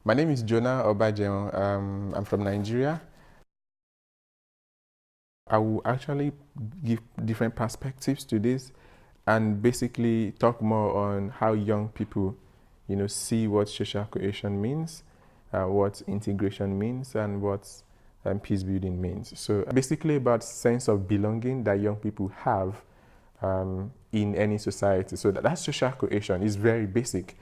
My name is Jonah Obajeun. I'm from Nigeria. I will actually give different perspectives to this and basically talk more on how young people, see what social cohesion means, what integration means, and what peace building means. So basically about sense of belonging that young people have in any society. So that social cohesion is very basic.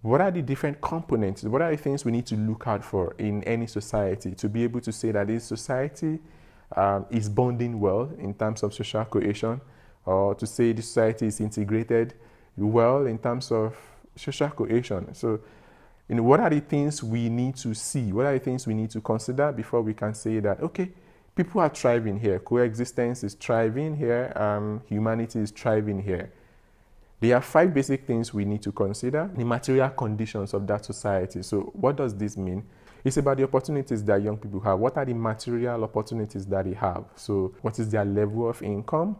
What are the different components? What are the things we need to look out for in any society to be able to say that this society is bonding well in terms of social cohesion, or to say this society is integrated well in terms of social cohesion? So, what are the things we need to see? What are the things we need to consider before we can say that, okay, people are thriving here, coexistence is thriving here, humanity is thriving here? There are 5 basic things we need to consider: the material conditions of that society. So what does this mean? It's about the opportunities that young people have. What are the material opportunities that they have? So what is their level of income,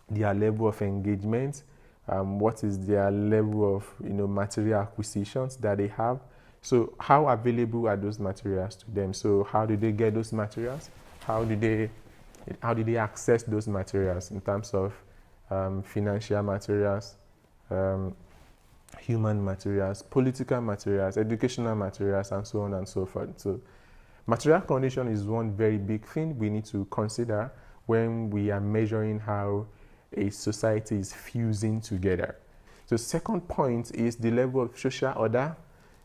their level of engagement, what is their level of material acquisitions that they have? So how available are those materials to them? So how do they get those materials? How do they access those materials in terms of financial materials, human materials, political materials, educational materials, and so on and so forth. So material condition is one very big thing we need to consider when we are measuring how a society is fusing together. So second point is the level of social order,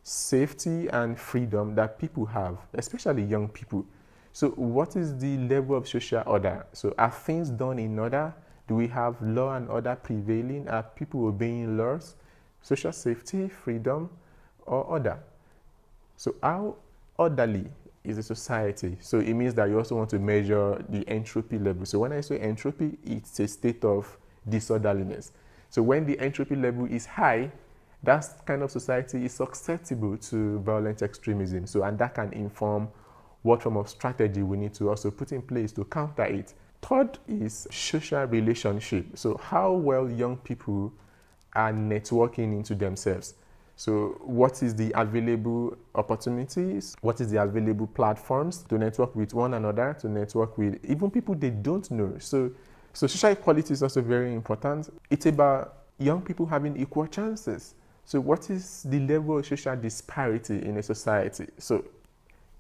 safety, and freedom that people have, especially young people. So what is the level of social order? So are things done in order? Do we have law and order prevailing? Are people obeying laws? Social safety, freedom, or order? So how orderly is a society? So it means that you also want to measure the entropy level. So when I say entropy, it's a state of disorderliness. So when the entropy level is high, that kind of society is susceptible to violent extremism. So, and that can inform what form of strategy we need to also put in place to counter it. Third is social relationship. So how well young people are networking into themselves. So what is the available opportunities? What is the available platforms to network with one another, to network with even people they don't know? So social equality is also very important. It's about young people having equal chances. So what is the level of social disparity in a society? So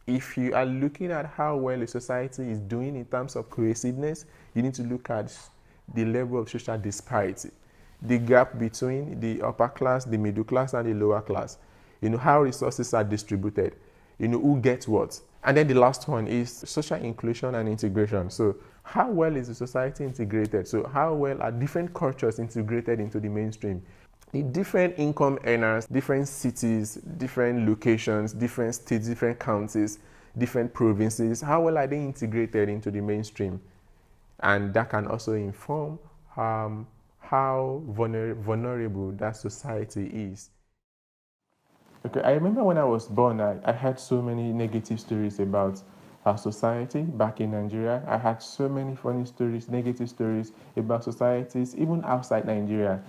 if you are looking at how well a society is doing in terms of cohesiveness, you need to look at the level of social disparity, the gap between the upper class, the middle class, and the lower class. How resources are distributed, who gets what. And then the last one is social inclusion and integration. So how well is the society integrated? So how well are different cultures integrated into the mainstream? The different income earners, different cities, different locations, different states, different counties, different provinces, how well are they integrated into the mainstream? And that can also inform how vulnerable that society is. Okay, I remember when I was born, I had so many negative stories about our society back in Nigeria. I had so many funny stories, negative stories about societies, even outside Nigeria.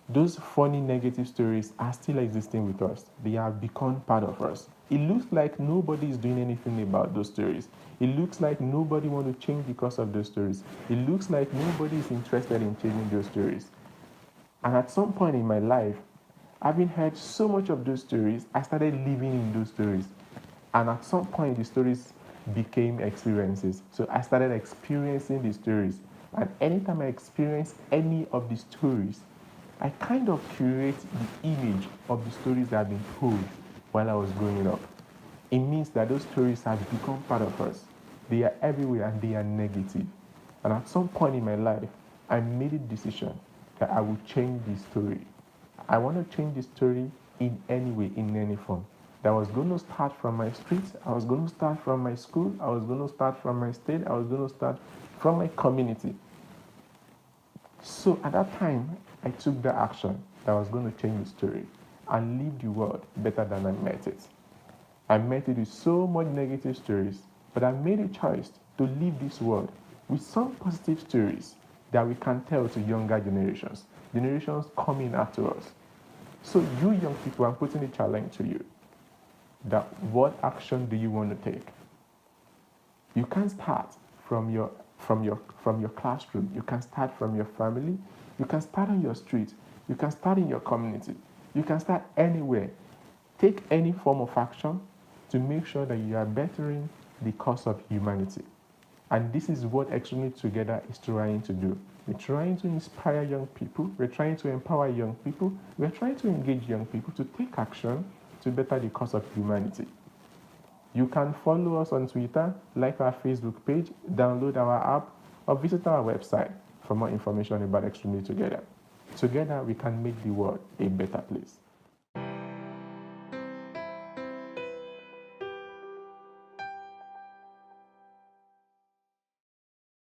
Those funny negative stories are still existing with us. They have become part of us. It looks like nobody is doing anything about those stories. It looks like nobody wants to change because of those stories. It looks like nobody is interested in changing those stories. And at some point in my life, having heard so much of those stories, I started living in those stories. And at some point, the stories became experiences. So I started experiencing the stories. And anytime I experience any of the stories, I kind of curate the image of the stories that have been told while I was growing up. It means that those stories have become part of us. They are everywhere and they are negative. And at some point in my life, I made a decision that I would change the story. I want to change the story in any way, in any form. That I was going to start from my street, I was going to start from my school, I was going to start from my state, I was going to start from my community. So at that time, I took the action that I was going to change the story and leave the world better than I met it. I met it with so much negative stories, but I made a choice to leave this world with some positive stories that we can tell to younger generations coming after us. So you young people, I'm putting a challenge to you. that what action do you want to take? You can start from your classroom. You can start from your family. You can start on your street. You can start in your community. You can start anywhere. Take any form of action to make sure that you are bettering the cause of humanity. And this is what Extremely Together is trying to do. We're trying to inspire young people. We're trying to empower young people. We're trying to engage young people to take action to better the cause of humanity. You can follow us on Twitter, like our Facebook page, download our app, or visit our website for more information about Extremely Together. Together, we can make the world a better place.